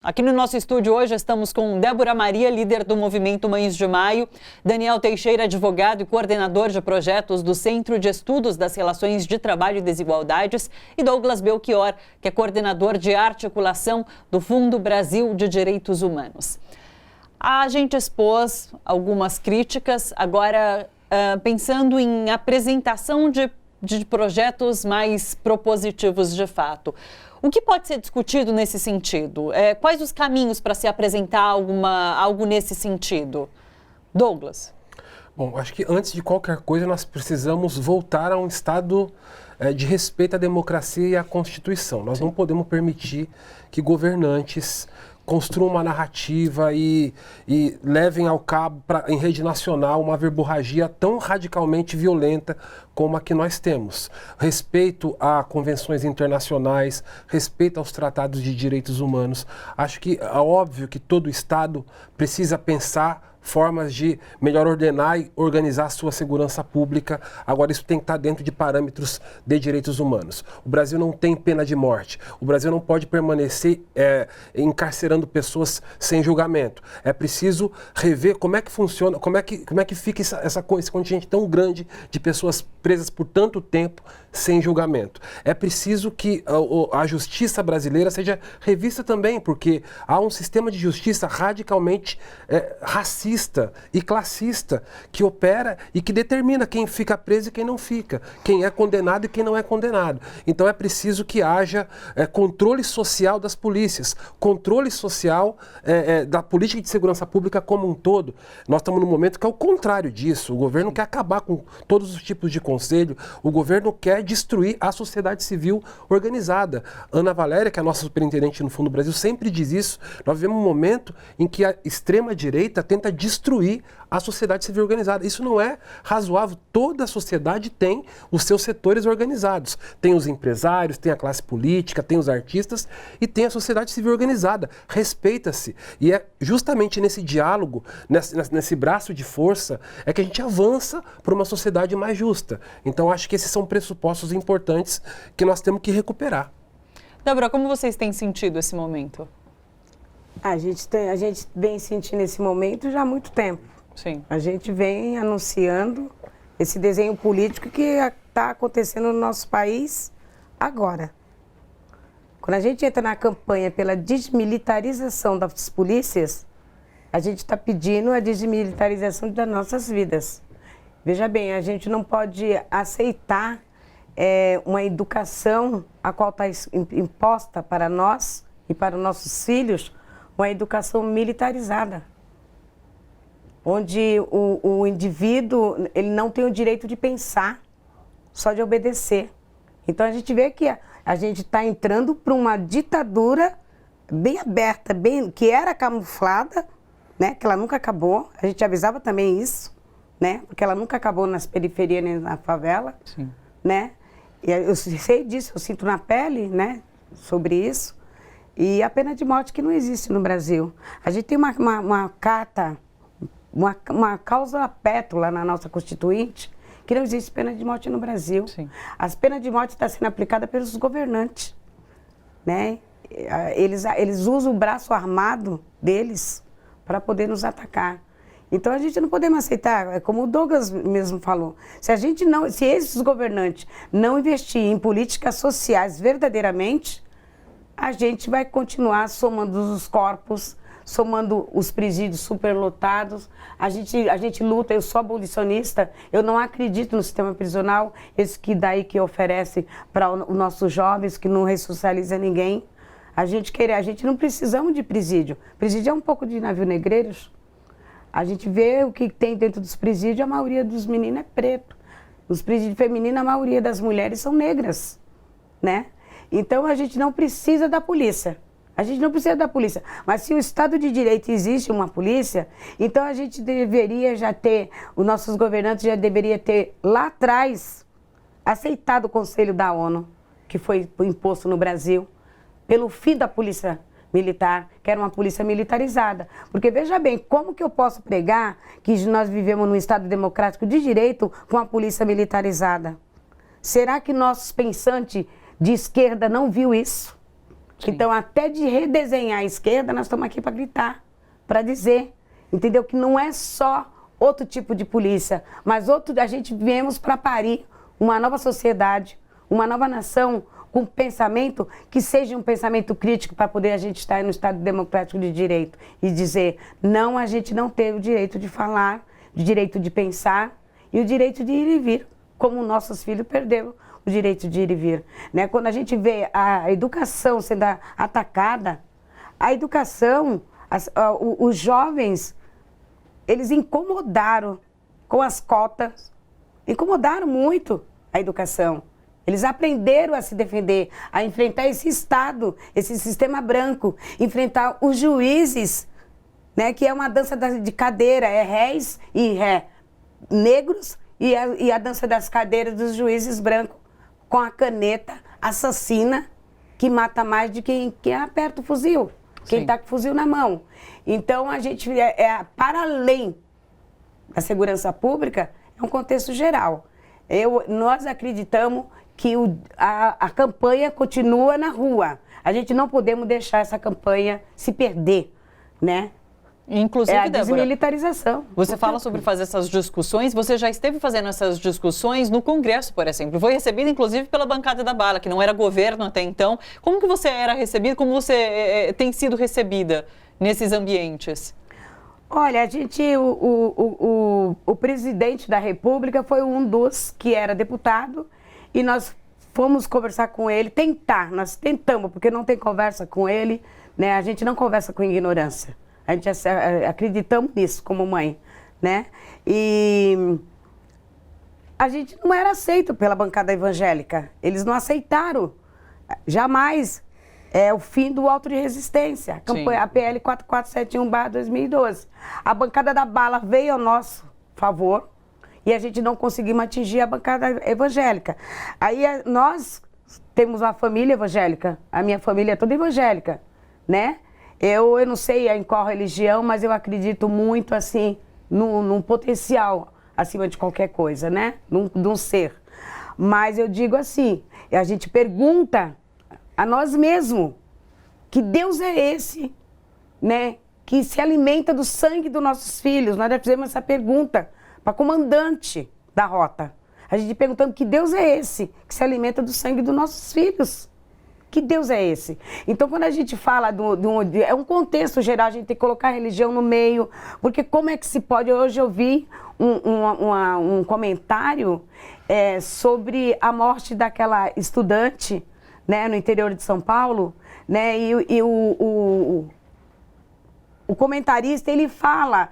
Aqui no nosso estúdio hoje estamos com Débora Maria, líder do Movimento Mães de Maio, Daniel Teixeira, advogado e coordenador de projetos do Centro de Estudos das Relações de Trabalho e Desigualdades, e Douglas Belchior, que é coordenador de articulação do Fundo Brasil de Direitos Humanos. A gente expôs algumas críticas, agora pensando em apresentação de projetos mais propositivos de fato. O que pode ser discutido nesse sentido? Quais os caminhos para se apresentar algo nesse sentido? Douglas? Bom, acho que antes de qualquer coisa nós precisamos voltar a um estado de respeito à democracia e à Constituição. Nós não podemos permitir que governantes construam uma narrativa e levem ao cabo em rede nacional uma verborragia tão radicalmente violenta como a que nós temos. Respeito a convenções internacionais, respeito aos tratados de direitos humanos. Acho que é óbvio que todo Estado precisa pensar formas de melhor ordenar e organizar a sua segurança pública. Agora, isso tem que estar dentro de parâmetros de direitos humanos. O Brasil não tem pena de morte. O Brasil não pode permanecer encarcerando pessoas sem julgamento. É preciso rever como é que funciona, como é que fica esse contingente tão grande de pessoas presas por tanto tempo sem julgamento. É preciso que a justiça brasileira seja revista também, porque há um sistema de justiça radicalmente racista e classista que opera e que determina quem fica preso e quem não fica, quem é condenado e quem não é condenado. Então é preciso que haja controle social das polícias, controle social da política de segurança pública como um todo. Nós estamos num momento que é o contrário disso. O governo quer acabar com todos os tipos de conselho, o governo quer destruir a sociedade civil organizada. Ana Valéria, que é a nossa superintendente no Fundo Brasil, sempre diz isso. Nós vivemos um momento em que a extrema-direita tenta destruir a sociedade civil organizada. Isso não é razoável. Toda a sociedade tem os seus setores organizados. Tem os empresários, tem a classe política, tem os artistas e tem a sociedade civil organizada. Respeita-se. E é justamente nesse diálogo, nesse braço de força, é que a gente avança para uma sociedade mais justa. Então, acho que esses são pressupostos importantes que nós temos que recuperar. Débora, como vocês têm sentido esse momento? A gente vem sentindo esse momento já há muito tempo. Sim. A gente vem anunciando esse desenho político que está acontecendo no nosso país agora. Quando a gente entra na campanha pela desmilitarização das polícias, a gente está pedindo a desmilitarização das nossas vidas. Veja bem, a gente não pode aceitar uma educação a qual está imposta para nós e para os nossos filhos, uma educação militarizada, onde o indivíduo ele não tem o direito de pensar, só de obedecer. Então a gente vê que a gente está entrando para uma ditadura bem aberta, que era camuflada, né? Que ela nunca acabou. A gente avisava também isso, né? Porque ela nunca acabou nas periferias nem na favela. Sim. Né? E eu sei disso, eu sinto na pele, né? Sobre isso. E a pena de morte que não existe no Brasil. A gente tem uma carta, uma cláusula pétula na nossa Constituinte, que não existe pena de morte no Brasil. Sim. As penas de morte estão sendo aplicadas pelos governantes. Né? Eles usam o braço armado deles para poder nos atacar. Então a gente não podemos aceitar, como o Douglas mesmo falou, se esses governantes não investirem em políticas sociais verdadeiramente, a gente vai continuar somando os corpos, somando os presídios superlotados. A gente luta, eu sou abolicionista, eu não acredito no sistema prisional, esse que oferece para os nossos jovens, que não ressocializa ninguém. A gente não precisamos de presídio. Presídio é um pouco de navio negreiros. A gente vê o que tem dentro dos presídios, a maioria dos meninos é preto. Nos presídios femininos, a maioria das mulheres são negras, né? Então, a gente não precisa da polícia. A gente não precisa da polícia. Mas se o Estado de Direito existe uma polícia, então a gente deveria já ter, os nossos governantes já deveriam ter, lá atrás, aceitado o Conselho da ONU, que foi imposto no Brasil, pelo fim da polícia militar, que era uma polícia militarizada. Porque, veja bem, como que eu posso pregar que nós vivemos num Estado democrático de direito com a polícia militarizada? Será que nossos pensantes de esquerda não viu isso? Sim. Então, até de redesenhar a esquerda, nós estamos aqui para gritar, para dizer, entendeu? Que não é só outro tipo de polícia, mas a gente viemos para parir uma nova sociedade, uma nova nação com pensamento que seja um pensamento crítico para poder a gente estar no Estado democrático de direito e dizer, não, a gente não tem o direito de falar, o direito de pensar e o direito de ir e vir, como nossos filhos perderam o direito de ir e vir. Né? Quando a gente vê a educação sendo atacada, a educação, os jovens, eles incomodaram com as cotas, incomodaram muito a educação. Eles aprenderam a se defender, a enfrentar esse Estado, esse sistema branco, enfrentar os juízes, né, que é uma dança de cadeira, é réis e negros, e a dança das cadeiras dos juízes brancos, com a caneta assassina, que mata mais de quem aperta o fuzil, quem está com o fuzil na mão. Então, a gente, para além da segurança pública, é um contexto geral. Nós acreditamos que a campanha continua na rua. A gente não podemos deixar essa campanha se perder, né? Inclusive, a Débora, desmilitarização. Você fala sobre fazer essas discussões, você já esteve fazendo essas discussões no Congresso, por exemplo. Foi recebida, inclusive, pela bancada da bala, que não era governo até então. Como que você era recebida, como você tem sido recebida nesses ambientes? Olha, o presidente da República foi um dos que era deputado e nós fomos conversar com ele, nós tentamos, porque não tem conversa com ele, né? A gente não conversa com ignorância. A gente acreditamos nisso como mãe, né? E a gente não era aceito pela bancada evangélica. Eles não aceitaram. Jamais é o fim do auto de resistência. A campanha, a PL 4471/2012. A bancada da bala veio ao nosso favor e a gente não conseguimos atingir a bancada evangélica. Aí nós temos uma família evangélica. A minha família é toda evangélica, né? Eu não sei em qual religião, mas eu acredito muito, assim, num potencial acima de qualquer coisa, né? Num ser. Mas eu digo assim, a gente pergunta a nós mesmos que Deus é esse, né? Que se alimenta do sangue dos nossos filhos. Nós já fizemos essa pergunta para comandante da rota. A gente perguntando que Deus é esse que se alimenta do sangue dos nossos filhos. Que Deus é esse? Então, quando a gente fala é um contexto geral, a gente tem que colocar a religião no meio, porque como é que se pode... Hoje eu vi um comentário sobre a morte daquela estudante, né, no interior de São Paulo, né, e o comentarista, ele fala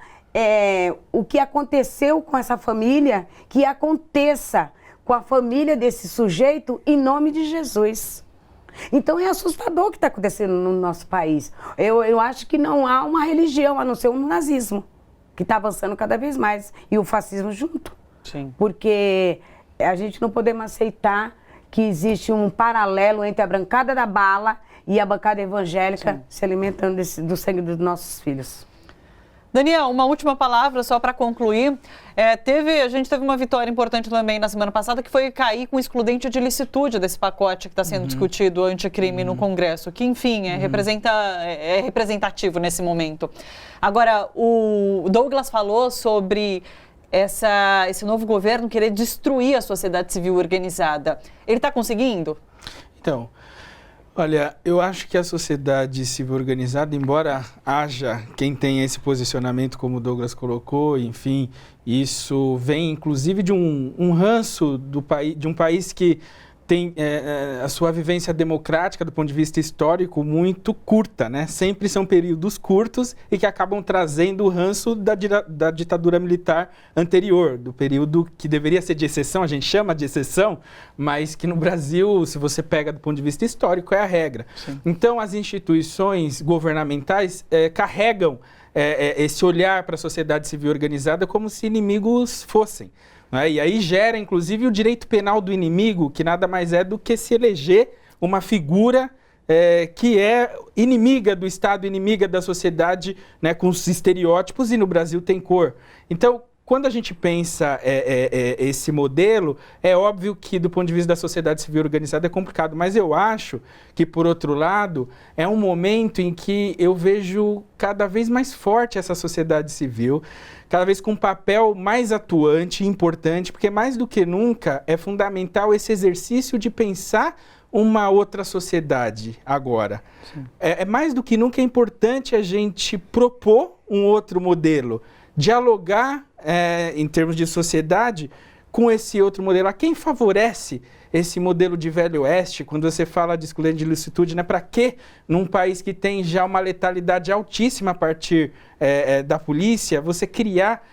o que aconteceu com essa família, que aconteça com a família desse sujeito em nome de Jesus. Então é assustador o que está acontecendo no nosso país. Eu acho que não há uma religião, a não ser um nazismo, que está avançando cada vez mais, e o fascismo junto. Sim. Porque a gente não podemos aceitar que existe um paralelo entre a bancada da bala e a bancada evangélica. Sim. Se alimentando do sangue dos nossos filhos. Daniel, uma última palavra só para concluir. A gente teve uma vitória importante também na semana passada, que foi cair com excludente de licitude desse pacote que está sendo discutido anticrime no Congresso, que, enfim, é representativo nesse momento. Agora, o Douglas falou sobre esse novo governo querer destruir a sociedade civil organizada. Ele está conseguindo? Então, olha, eu acho que a sociedade civil organizada, embora haja quem tenha esse posicionamento, como o Douglas colocou, enfim, isso vem inclusive de um ranço de um país que tem a sua vivência democrática do ponto de vista histórico muito curta, né? Sempre são períodos curtos e que acabam trazendo o ranço da ditadura militar anterior, do período que deveria ser de exceção, a gente chama de exceção, mas que no Brasil, se você pega do ponto de vista histórico, é a regra. Sim. Então, as instituições governamentais carregam esse olhar para a sociedade civil organizada como se inimigos fossem. Né? E aí gera, inclusive, o direito penal do inimigo, que nada mais é do que se eleger uma figura que é inimiga do Estado, inimiga da sociedade, né, com os estereótipos, e no Brasil tem cor. Então, quando a gente pensa esse modelo, é óbvio que do ponto de vista da sociedade civil organizada é complicado, mas eu acho que, por outro lado, é um momento em que eu vejo cada vez mais forte essa sociedade civil, cada vez com um papel mais atuante e importante, porque mais do que nunca é fundamental esse exercício de pensar uma outra sociedade agora. Mais do que nunca é importante a gente propor um outro modelo, dialogar em termos de sociedade com esse outro modelo. A quem favorece esse modelo de Velho Oeste, quando você fala de excludente de ilicitude, né? Para que, num país que tem já uma letalidade altíssima a partir da polícia, você criar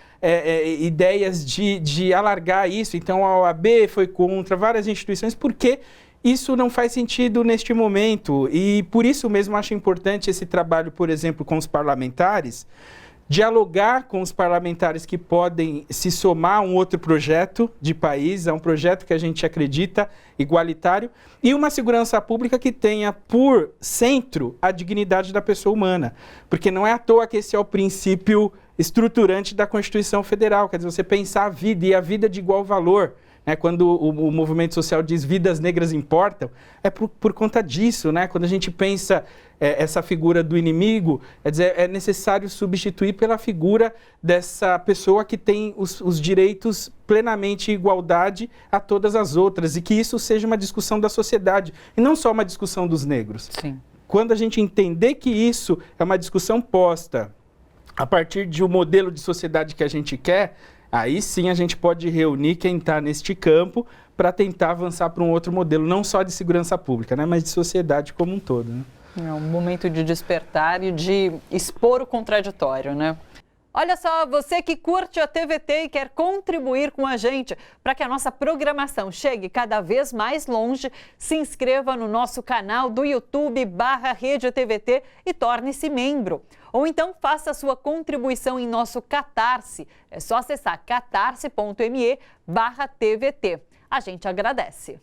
ideias de alargar isso? Então a OAB foi contra várias instituições, porque isso não faz sentido neste momento. E por isso mesmo acho importante esse trabalho, por exemplo, com os parlamentares, dialogar com os parlamentares que podem se somar a um outro projeto de país, a um projeto que a gente acredita igualitário, e uma segurança pública que tenha por centro a dignidade da pessoa humana. Porque não é à toa que esse é o princípio estruturante da Constituição Federal, quer dizer, você pensar a vida e a vida de igual valor. Quando o movimento social diz vidas negras importam, é por conta disso, né? Quando a gente pensa essa figura do inimigo, é necessário substituir pela figura dessa pessoa que tem os direitos plenamente igualdade a todas as outras, e que isso seja uma discussão da sociedade, e não só uma discussão dos negros. Sim. Quando a gente entender que isso é uma discussão posta a partir de um modelo de sociedade que a gente quer, aí sim a gente pode reunir quem está neste campo para tentar avançar para um outro modelo, não só de segurança pública, né, mas de sociedade como um todo. Né? É um momento de despertar e de expor o contraditório, né? Olha só, você que curte a TVT e quer contribuir com a gente para que a nossa programação chegue cada vez mais longe, se inscreva no nosso canal do YouTube/Rede TVT e torne-se membro. Ou então faça a sua contribuição em nosso Catarse. É só acessar catarse.me/TVT. A gente agradece.